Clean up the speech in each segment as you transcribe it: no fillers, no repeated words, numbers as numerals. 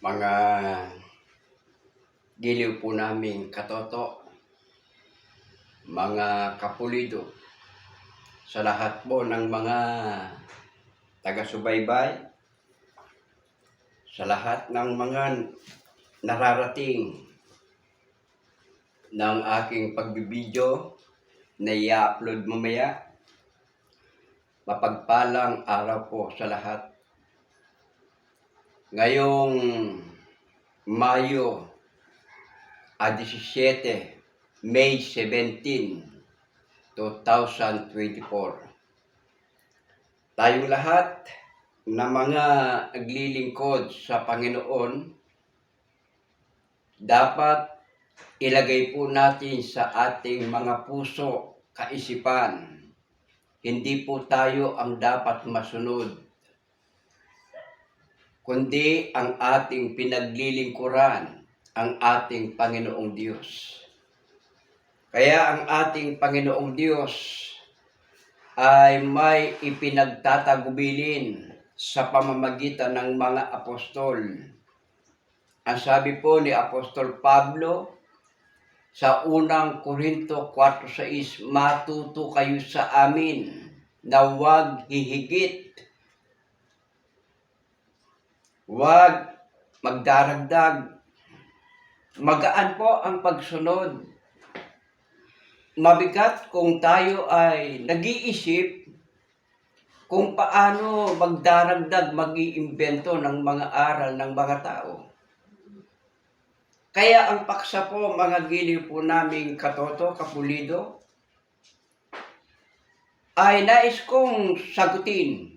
Mga giliw po naming katoto, mga kapulido, sa lahat po ng mga taga-subaybay, sa lahat ng mga nararating ng aking pagbibideo na i-upload mamaya. Mapagpalang araw po sa lahat. Ngayong Mayo 17, May 17, 2024. Tayong lahat na mga naglilingkod sa Panginoon, dapat ilagay po natin sa ating mga puso, kaisipan. Hindi po tayo ang dapat masunod, kundi ang ating pinaglilingkuran, ang ating Panginoong Diyos. Kaya ang ating Panginoong Diyos ay may ipinagtatagubilin sa pamamagitan ng mga apostol. Ang sabi po ni Apostol Pablo sa unang Korinto 4:6, matuto kayo sa amin na huwag hihigit, huwag magdaragdag. Magaan po ang pagsunod. Mabigat kung tayo ay nag-iisip kung paano magdaragdag, mag-iimbento ng mga aral ng mga tao. Kaya ang paksa po, mga giliw po naming katoto, kapulido, ay nais kong sagutin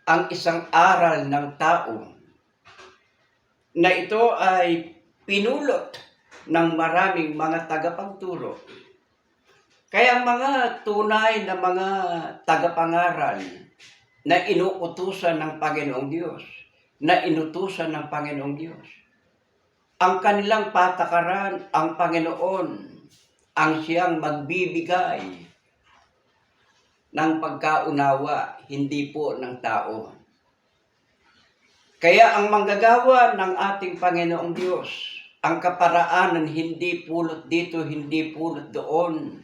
ang isang aral ng tao na ito ay pinulot ng maraming mga tagapagturo. Kaya mga tunay na mga tagapangaral na inuutusan ng Panginoong Diyos, na inutusan ng Panginoong Diyos, ang kanilang patakaran, ang Panginoon, ang siyang magbibigay ng pagkaunawa, hindi po ng tao. Kaya ang manggagawa ng ating Panginoong Diyos, ang kaparaanan, hindi pulot dito, hindi pulot doon.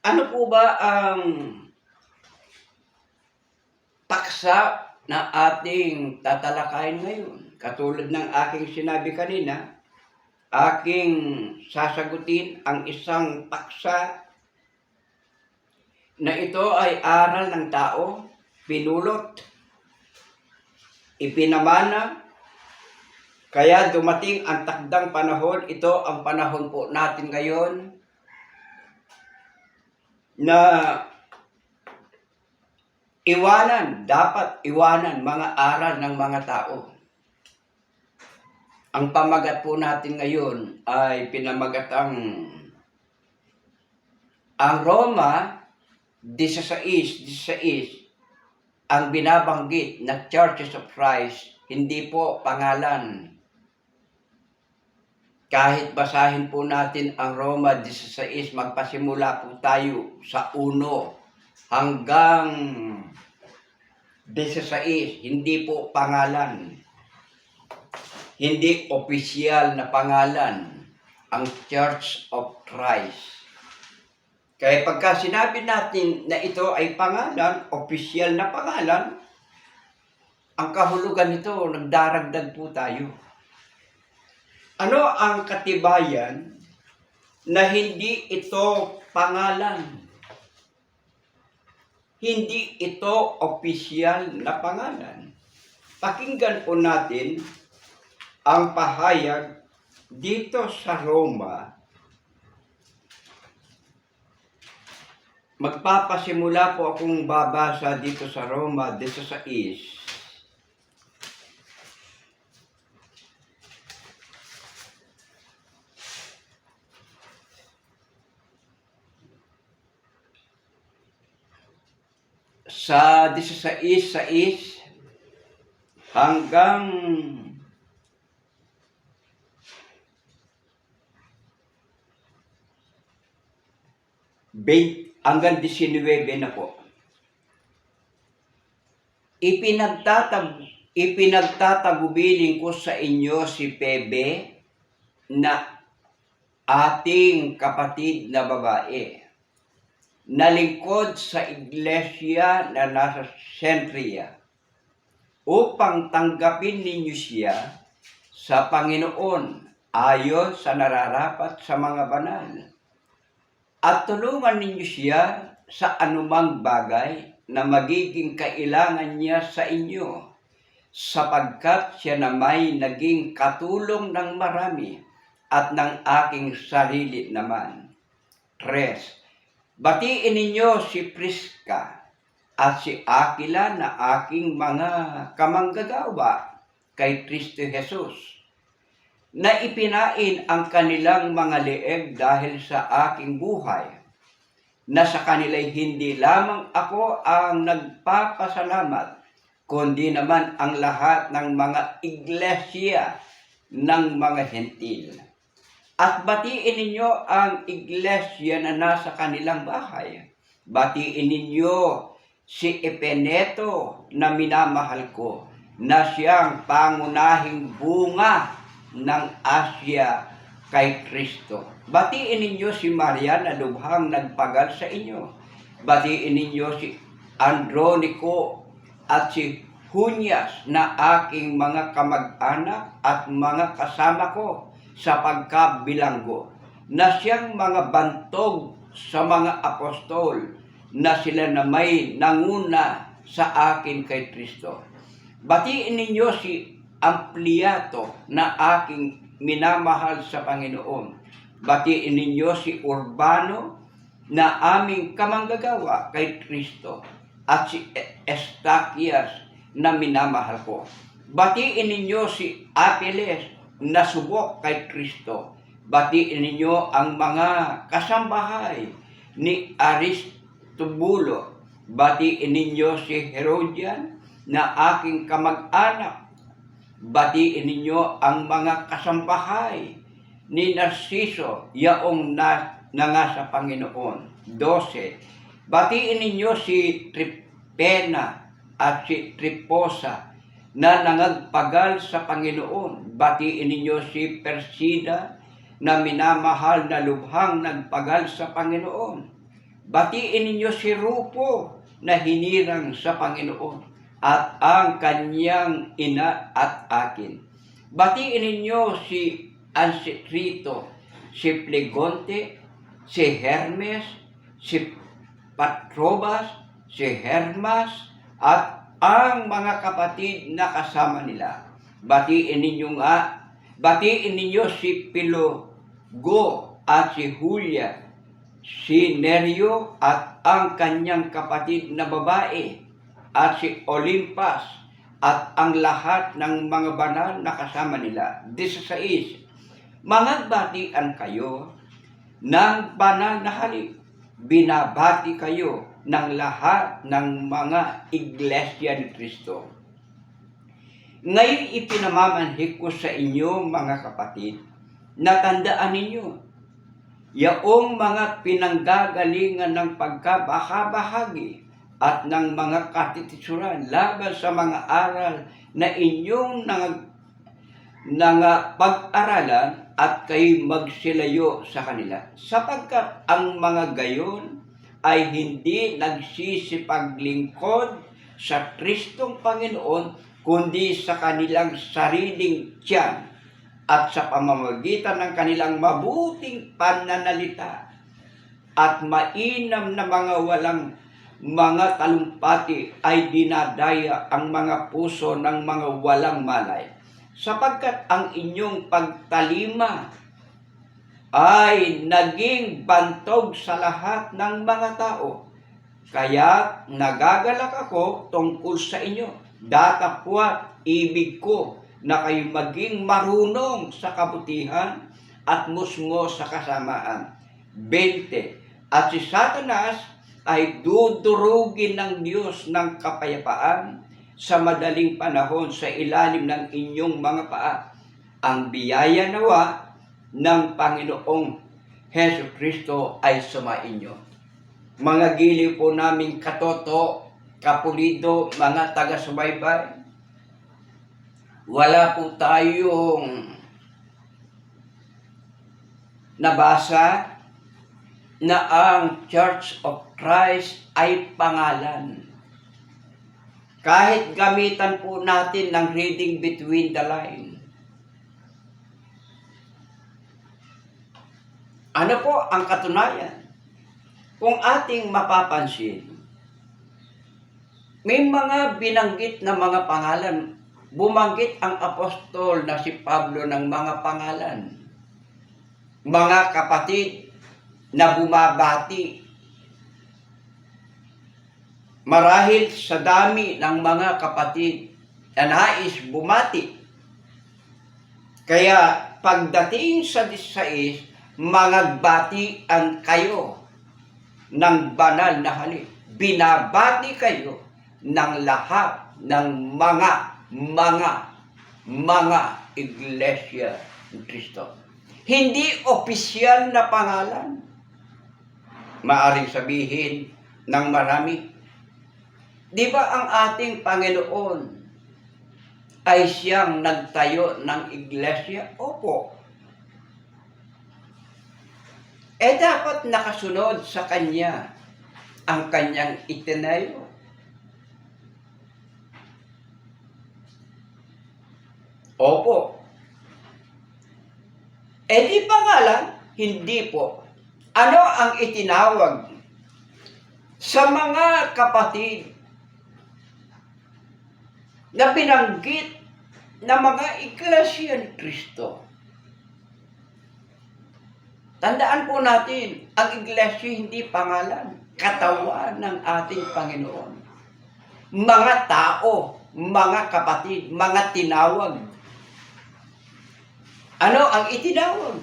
Ano po ba ang paksa na ating tatalakayin ngayon? Katulad ng aking sinabi kanina, aking sasagutin ang isang paksa na ito ay aral ng tao, pinulot, ipinamana, kaya dumating ang takdang panahon. Ito ang panahon po natin ngayon na dapat iwanan mga aral ng mga tao. Ang pamagat po natin ngayon ay pinamagatang ang Roma 16:16 ang binabanggit na Churches of Christ, hindi po pangalan. Kahit basahin po natin ang Roma 16, magpasimula po tayo sa 1 hanggang 16, hindi po pangalan. Hindi opisyal na pangalan ang Church of Christ. Kaya pagka sinabi natin na ito ay pangalan, opisyal na pangalan, ang kahulugan nito, nagdaragdag po tayo. Ano ang katibayan na hindi ito pangalan? Hindi ito opisyal na pangalan. Pakinggan po natin ang pahayag dito sa Roma. Magpapasimula po akong babasa dito sa Roma 16. Sa 16:6 hanggang 19 na po. Ipinagtatagubilin ko sa inyo si Pebe na ating kapatid na babae, na lingkod sa iglesia na nasa Centria, upang tanggapin ninyo siya sa Panginoon ayon sa nararapat sa mga banal, at tulungan ninyo siya sa anumang bagay na magiging kailangan niya sa inyo, sapagkat siya na may naging katulong ng marami at ng aking sarili naman. 3. Batiin ninyo si Prisca at si Aquila na aking mga kamanggagawa kay Kristo Jesus, na ipinain ang kanilang mga leeg dahil sa aking buhay, na sa kanila'y hindi lamang ako ang nagpapasalamat, kundi naman ang lahat ng mga iglesia ng mga Hentil. At batiin ninyo ang iglesia na nasa kanilang bahay. Batiin ninyo si Epeneto na minamahal ko, na siyang pangunahing bunga ng Asya kay Kristo. Batiin ninyo si Maria na lubhang nagpagal sa inyo. Batiin ninyo si Andronico at si Junias na aking mga kamag-anak at mga kasama ko sa pagkabilanggo, na siyang mga bantog sa mga apostol, na sila na may nanguna sa akin kay Kristo. Batiin ninyo si Ampliato na aking minamahal sa Panginoon. Batiin ninyo si Urbano na aming kamanggagawa kay Kristo, at si Estaquias na minamahal ko. Batiin ninyo si Apeles na subok kay Kristo. Batiin ninyo ang mga kasambahay ni Aristobulo. Batiin ninyo si Herodian na aking kamag-anak. Batiin ninyo ang mga kasambahay ni Narciso, yaong nga sa Panginoon. 12. Batiin ninyo si Tripena at si Triposa na nangagpagal sa Panginoon. Batiin ninyo si Persida na minamahal na lubhang nagpagal sa Panginoon. Batiin ninyo si Rufo na hinirang sa Panginoon at ang kanyang ina at akin. Batiin ninyo si Ansitrito, si Plegonte, si Hermes, si Patrobas, si Hermas, at ang mga kapatid na kasama nila. Batiin ninyo si Pilogo at si Julia, si Nerio at ang kanyang kapatid na babae, at si Olimpas at ang lahat ng mga banal na kasama nila. 16. Mangagbatian kayo ng banal na halik. Binabati kayo ng lahat ng mga iglesia ni Kristo. Ngayon ipinamamanhik ko sa inyo, mga kapatid, na tandaan ninyo yaong mga pinanggagalingan ng pagkabahagi at ng mga katitisuran laban sa mga aral na inyong pag-aralan, at kayo magsilayo sa kanila, sapagkat ang mga gayon ay hindi nagsisipaglingkod sa Kristong Panginoon, kundi sa kanilang sariling tiyan at sa pamamagitan ng kanilang mabuting pananalita at mainam na mga walang mga talumpati ay dinadaya ang mga puso ng mga walang malay, sapagkat ang inyong pagtalima ay naging bantog sa lahat ng mga tao. Kaya nagagalak ako tungkol sa inyo. Datapwat ibig ko na kayo maging marunong sa kabutihan at musmo sa kasamaan. 20. At si Satanas ay dudurugin ng Diyos ng kapayapaan sa madaling panahon sa ilalim ng inyong mga paa. Ang biyaya nawa ng Panginoong Hesus Kristo ay sumainyo. Mga giliw po naming katoto, kapulido, mga taga-subaybay, wala po tayong nabasa na ang Church of Christ ay pangalan. Kahit gamitan po natin ng reading between the line. Ano po ang katunayan? Kung ating mapapansin, may mga binanggit na mga pangalan. Bumanggit ang apostol na si Pablo ng mga pangalan. Mga kapatid na bumabati. Marahil sa dami ng mga kapatid na nais bumati. Kaya pagdating sa 16, mangagbatian kayo ng banal na halik. Binabati kayo ng lahat ng mga iglesia ng Kristo. Hindi opisyal na pangalan. Maaring sabihin ng marami, di ba ang ating Panginoon ay siyang nagtayo ng iglesia? Opo. Dapat nakasunod sa Kanya ang Kanyang itinayo. Opo. Di pangalan? Hindi po. Ano ang itinawag sa mga kapatid na binanggit na mga iglesia ni Kristo? Tandaan po natin, ang iglesia hindi pangalan, katawan ng ating Panginoon. Mga tao, mga kapatid, mga tinawag. Ano ang itinawag?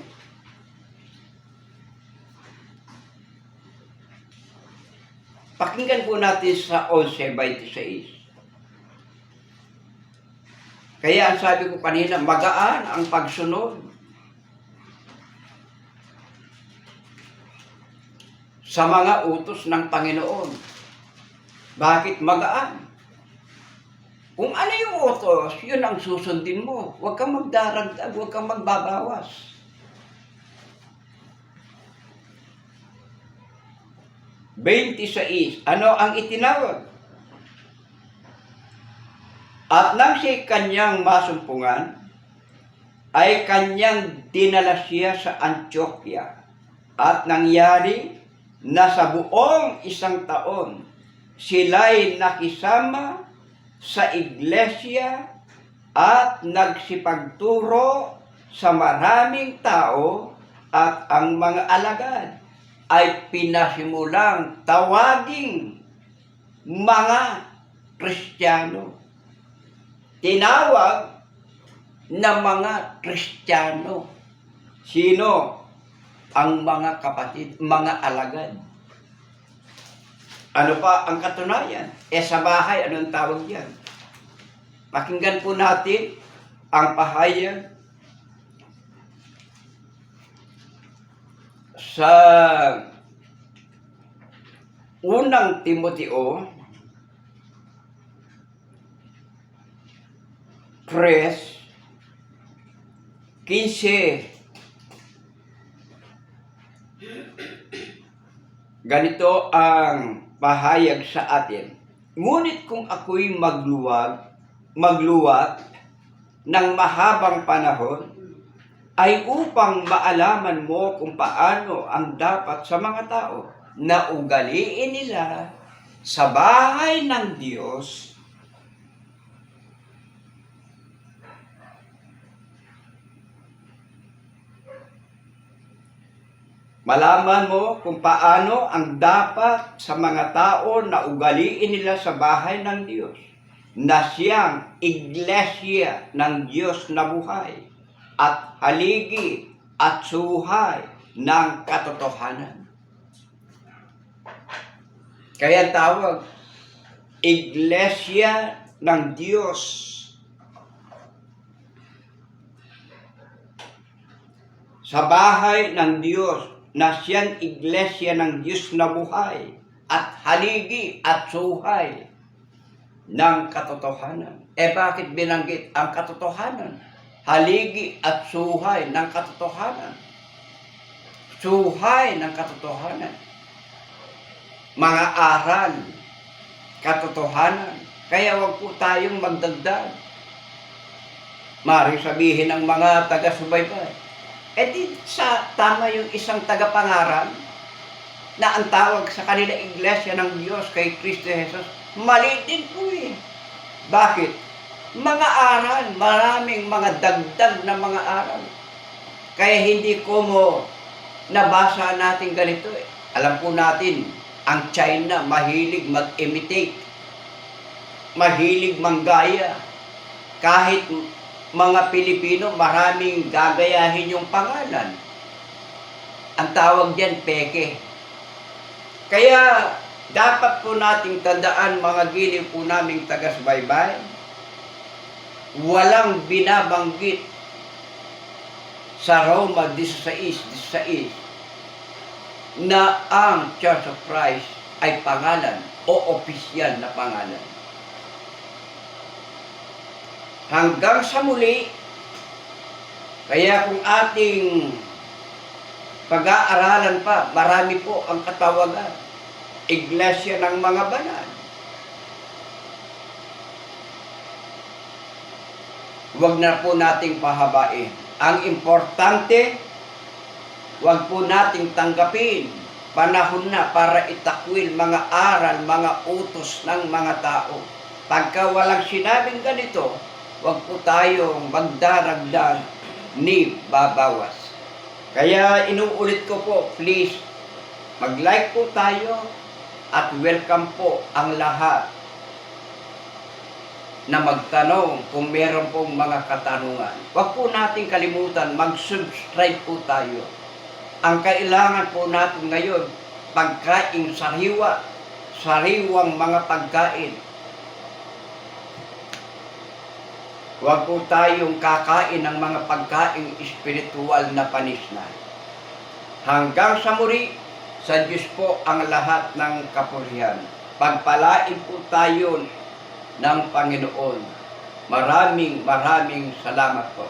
Pakinggan po natin sa 11:26. Kaya ang sabi ko kanina, magaan ang pagsunod sa mga utos ng Panginoon. Bakit magaan? Kung ano yung utos, yun ang susundin mo. Huwag kang magdaragdag, huwag kang magbabawas. 26, ano ang itinawag? At nang siya'y kanyang masumpungan, ay kanyang dinala siya sa Antioquia. At nangyari na sa buong 1 taon, sila'y nakisama sa iglesia at nagsipagturo sa maraming tao, at ang mga alagad ay pinasimulang tawaging mga Kristiyano. Tinawag na mga Kristiyano. Sino? Ang mga kapatid, mga alagad. Ano pa ang katunayan? Sa bahay, anong tawag yan? Pakinggan po natin ang pahayag sa unang Timoteo 3:15. Ganito ang pahayag sa atin. Ngunit kung ako'y magluwag ng mahabang panahon, ay upang maalaman mo kung paano ang dapat sa mga tao na ugaliin nila sa bahay ng Diyos, malaman mo kung paano ang dapat sa mga tao na ugaliin nila sa bahay ng Diyos, na siyang iglesia ng Diyos na buhay at haligi at suhay ng katotohanan. Kaya tawag, iglesia ng Diyos. Sa bahay ng Diyos, na siyang iglesia ng Diyos na buhay at haligi at suhay ng katotohanan. Bakit binanggit ang katotohanan? Haligi at suhay ng katotohanan. Suhay ng katotohanan. Mga aral, katotohanan. Kaya wag po tayong magdagdag. Maring sabihin ng mga taga-subaybay, tama yung isang tagapangaral na ang tawag sa kanila Iglesia ng Diyos kay Kristo Jesus, mali din po eh. Bakit? Mga aral, maraming mga dagdag na mga aral. Kaya hindi ko mo nabasa natin ganito eh. Alam po natin, ang China mahilig mag-imitate, mahilig manggaya. Kahit mga Pilipino, maraming gagayahin yung pangalan. Ang tawag diyan, peke. Kaya, dapat po nating tandaan, mga giliw po naming taga-subaybay, walang binabanggit sa Roma 16:16 na ang Church of Christ ay pangalan o opisyal na pangalan. Hanggang sa muli, kaya kung ating pag-aaralan pa, marami po ang katawagan, Iglesia ng mga banal. Huwag na po nating pahabain. Ang importante, huwag po nating tanggapin. Panahon na para itakwil mga aral, mga utos ng mga tao. Pagka walang sinabing ganito, huwag po tayong magdaragdag ni babawas. Kaya inuulit ko po, please, mag-like po tayo at welcome po ang lahat na magtanong kung meron pong mga katanungan. Huwag po natin kalimutan, mag-subscribe po tayo. Ang kailangan po natin ngayon, pagkain sariwang mga pagkain. Huwag po tayong kakain ng mga pagkain espiritual na panis na. Hanggang sa muli, sa Diyos po ang lahat ng kapurihan. Pagpalain po tayo ng Panginoon. Maraming salamat po.